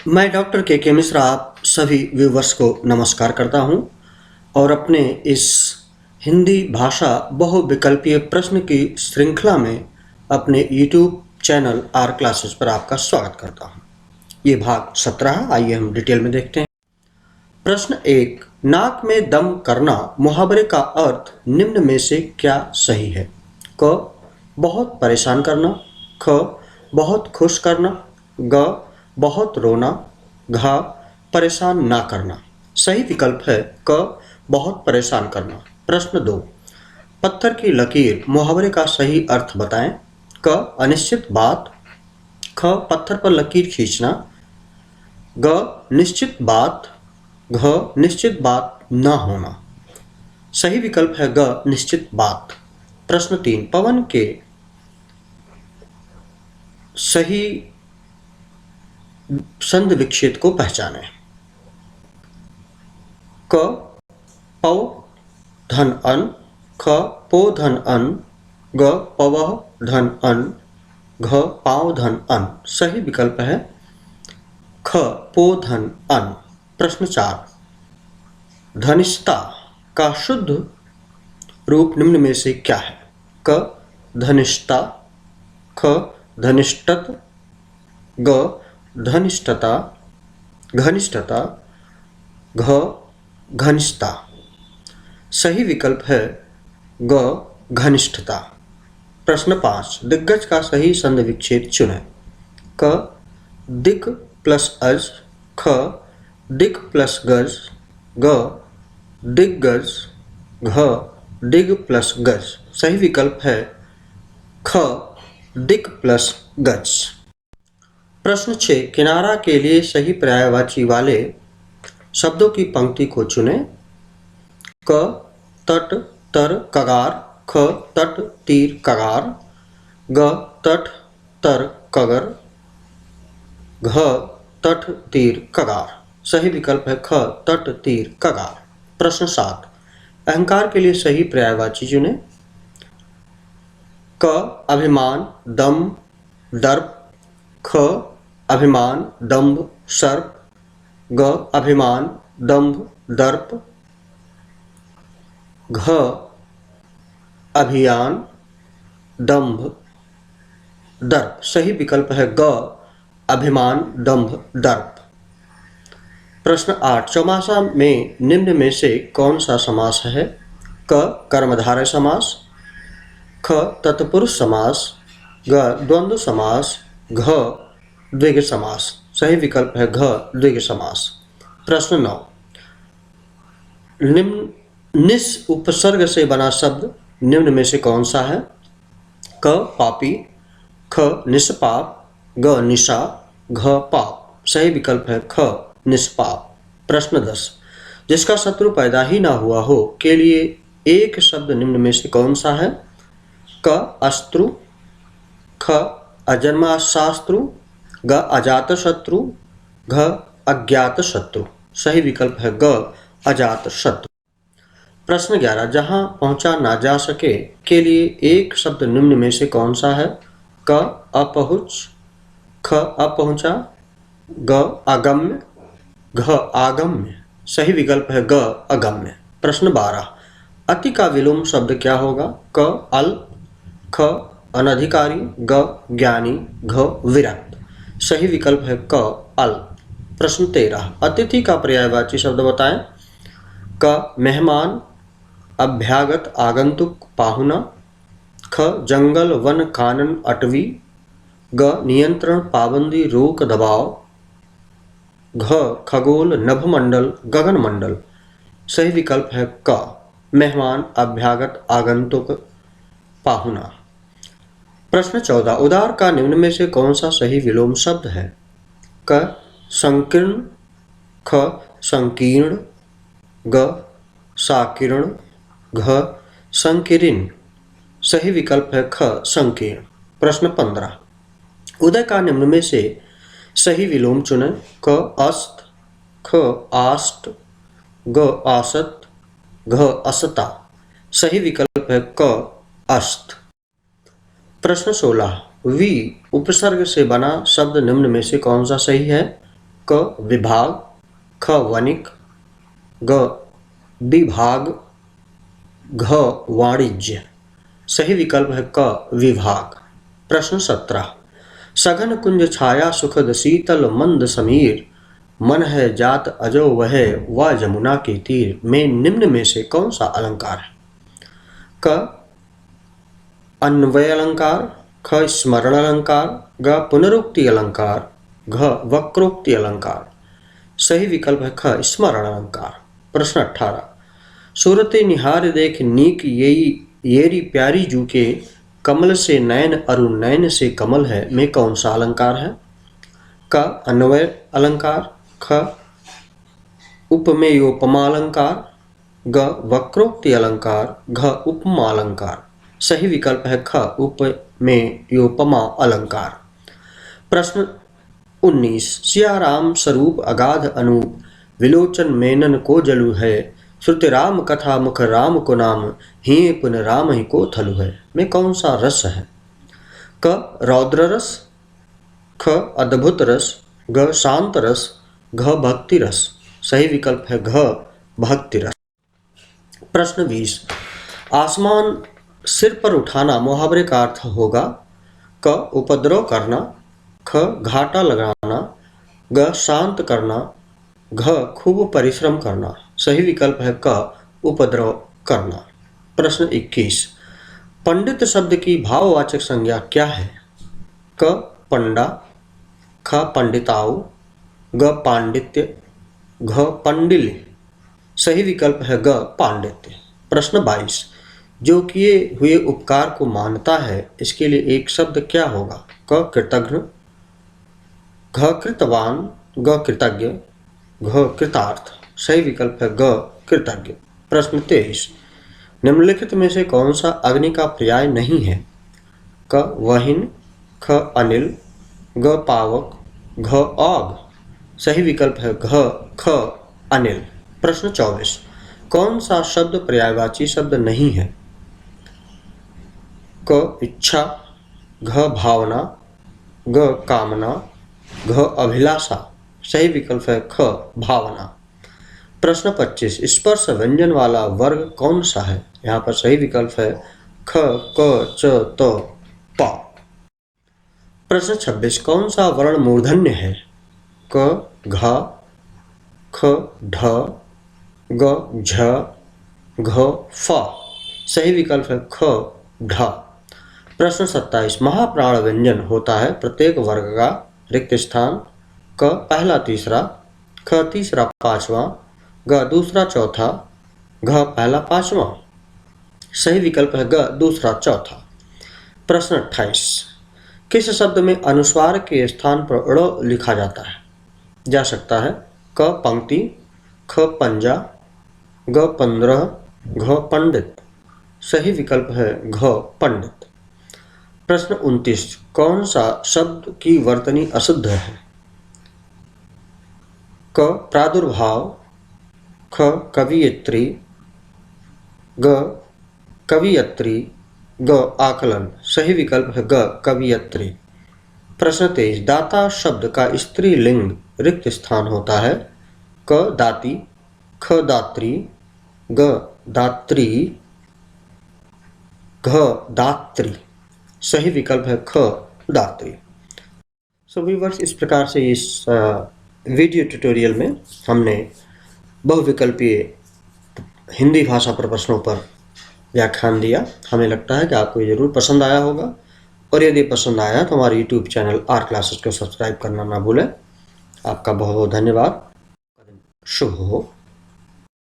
मैं डॉक्टर के मिश्रा आप सभी व्यूवर्स को नमस्कार करता हूं और अपने इस हिंदी भाषा बहुविकल्पीय प्रश्न की श्रृंखला में अपने यूट्यूब चैनल आर क्लासेस पर आपका स्वागत करता हूं। ये भाग 17 आइए हम डिटेल में देखते हैं। प्रश्न 1, नाक में दम करना मुहावरे का अर्थ निम्न में से क्या सही है? क, बहुत परेशान करना, ख, बहुत खुश करना, ग, बहुत रोना, घ, परेशान ना करना। सही विकल्प है क, बहुत परेशान करना। प्रश्न 2, पत्थर की लकीर मुहावरे का सही अर्थ बताएं। क, अनिश्चित बात, ख, पत्थर पर लकीर खींचना, ग, निश्चित बात, घ, निश्चित बात न होना। सही विकल्प है ग, निश्चित बात। प्रश्न 3, पवन के सही संधि विच्छेद को पहचानें। क, पौ धन अन, ख, पो धन अन, ग, पवह धन अन, घ, पाव धन अन। सही विकल्प है ख, पो धन अन। प्रश्न 4, धनिष्ठता का शुद्ध रूप निम्न में से क्या है? क, धनिष्ठता, ख, धनिष्ठत, ग, धनिष्ठता, घनिष्ठता, घ, घनिष्ठता। सही विकल्प है ग, घनिष्ठता। प्रश्न 5, दिग्गज का सही संधि विच्छेद चुनें। क, दिक् प्लस अज, ख, दिक् प्लस गज, ग, दिग्गज, घ, दिग प्लस गज। सही विकल्प है ख, दिक् प्लस गज। प्रश्न 6, किनारा के लिए सही पर्यायवाची वाले शब्दों की पंक्ति को चुनें। क, तट तर कगार, ख, तट तीर कगार, ग, तट तर कगर, घ, तट तीर कगार। सही विकल्प है ख, तट तीर कगार। प्रश्न 7, अहंकार के लिए सही पर्यायवाची चुनें। क, अभिमान दम दर्प, ख, अभिमान दंभ सर्प, ग, अभिमान दंभ दर्प, घ, अभियान दंभ दर्प। सही विकल्प है ग, अभिमान दंभ दर्प। प्रश्न 8, चौमासा में निम्न में से कौन सा समास है? क, कर्मधारय समास, ख, तत्पुरुष समास, ग, द्वंद्व समास, घ, द्विग समास। सही विकल्प है घ, द्विग समास। प्रश्न 9, निम्न निस उपसर्ग से बना शब्द निम्न में से कौन सा है? क, पापी, ख, निष्पाप, ग, निशा, घ, पाप। सही विकल्प है ख, निष्पाप। प्रश्न 10, जिसका शत्रु पैदा ही ना हुआ हो के लिए एक शब्द निम्न में से कौन सा है? क, अस्तु, ख, अजन्मा शास्त्रु, ग, अजात शत्रु, घ, अज्ञात शत्रु। सही विकल्प है ग, अजात शत्रु। प्रश्न 11, जहां पहुंचा ना जा सके के लिए एक शब्द निम्न में से कौन सा है? क, अपहुंच, ख, अपहुंचा, ग, अगम्य, घ, आगम्य। सही विकल्प है ग, अगम्य। प्रश्न 12, अति का विलोम शब्द क्या होगा? क, अल्प, ख, अनधिकारी, ग, ज्ञानी, घ, विरक्त। सही विकल्प है क, अल्प। प्रश्न 13, अतिथि का पर्यायवाची शब्द बताएं। क, मेहमान, अभ्यागत आगंतुक पाहुना, ख, जंगल वन कानन अटवी, ग, नियंत्रण पाबंदी रोक दबाव, घ, खगोल नभमंडल गगन मंडल। सही विकल्प है क, मेहमान, अभ्यागत आगंतुक पाहुना। प्रश्न 14, उदार का निम्न में से कौन सा सही विलोम शब्द है? क, संकीर्ण, ख, संकीर्ण, ग, साकीर्ण, घ, संकीर्ण। सही विकल्प है ख, संकीर्ण। प्रश्न 15, उदय का निम्न में से सही विलोम चुनें। क, अस्त, ख, आस्ट, ग, आसत, घ, असता। सही विकल्प है क, अस्त। प्रश्न 16, वी उपसर्ग से बना शब्द निम्न में से कौन सा सही है? क विभाग, ख वणिक, ग विभाग, घ वाणिज्य। सही विकल्प है क विभाग। प्रश्न 17। सघन कुंज छाया सुखद शीतल मंद समीर, मन है जात अजो वह जमुना के तीर में निम्न में से कौन सा अलंकार है? क अन्वय अलंकार, ख स्मरण अलंकार, ग पुनरुक्ति अलंकार, घ वक्रोक्ति अलंकार। सही विकल्प है ख स्मरण अलंकार। प्रश्न 18। सूरते निहार देख नीक येरी प्यारी जू के, कमल से नयन अरु नयन से कमल है में कौन सा अलंकार है? क अन्वय अलंकार, ख उपमेयोपमा अलंकार, ग वक्रोक्ति अलंकार, घ उपमा अलंकार। सही विकल्प है ख उपमेयोपमा अलंकार। प्रश्न 19। सियाराम स्वरूप अगाध अनूप, विलोचन मेनन को जलु है, श्रुति राम कथा मुख राम को नाम, ही पुन राम ही को थलु है में कौन सा रस है? क रौद्र रस, ख अद्भुत रस, ग शांत रस, घ भक्ति रस। सही विकल्प है घ भक्ति रस। प्रश्न 20। आसमान सिर पर उठाना मुहावरे का अर्थ होगा क उपद्रव करना, ख घाटा लगाना, ग शांत करना, घ खूब परिश्रम करना। सही विकल्प है क उपद्रव करना। प्रश्न 21। पंडित शब्द की भाववाचक संज्ञा क्या है? क पंडा, ख पंडिताऊ, ग पांडित्य, घ पंडिल्य। सही विकल्प है ग पांडित्य। प्रश्न 22। जो किए हुए उपकार को मानता है, इसके लिए एक शब्द क्या होगा? क कृतघ्न, घ कृतवान, ग कृतज्ञ, घ कृतार्थ। सही विकल्प है ग कृतज्ञ। प्रश्न 23। निम्नलिखित में से कौन सा अग्नि का पर्याय नहीं है? क वहिन, ख अनिल, ग पावक, घ आग। सही विकल्प है घ ख अनिल। प्रश्न 24। कौन सा शब्द पर्यायवाची शब्द नहीं है? क इच्छा, घ भावना, ग कामना, घ अभिलाषा। सही विकल्प है ख भावना। प्रश्न 25। स्पर्श व्यंजन वाला वर्ग कौन सा है? यहाँ पर सही विकल्प है ख क च त प। प्रश्न 26। कौन सा वर्ण मूर्धन्य है? क घ, ख ढ, ग झ, घ फ। सही विकल्प है ख ढ। प्रश्न 27। महाप्राण व्यंजन होता है प्रत्येक वर्ग का रिक्त स्थान। क पहला तीसरा, ख तीसरा पांचवा, ग दूसरा चौथा, घ पहला पांचवा। सही विकल्प है ग दूसरा चौथा। प्रश्न 28। किस शब्द में अनुस्वार के स्थान पर ड़ लिखा जा सकता है? क पंक्ति, ख पंजा, ग 15, घ पंडित। सही विकल्प है घ पंडित। प्रश्न 29। कौन सा शब्द की वर्तनी अशुद्ध है? क प्रादुर्भाव, ख कवियत्री, ग कवियत्री, ग आकलन। सही विकल्प है ग कवियत्री। प्रश्न 23। दाता शब्द का स्त्रीलिंग रिक्त स्थान होता है। क दाती, ख दात्री, ग दात्री, घ दात्री। सही विकल्प है ख दात्री। सो व्यूअर्स, इस प्रकार से इस वीडियो ट्यूटोरियल में हमने बहुविकल्पीय हिंदी भाषा पर प्रश्नों पर व्याख्यान दिया। हमें लगता है कि आपको ये जरूर पसंद आया होगा, और यदि पसंद आया तो हमारे यूट्यूब चैनल आर क्लासेस को सब्सक्राइब करना ना भूलें। आपका बहुत बहुत धन्यवाद। शुभ हो।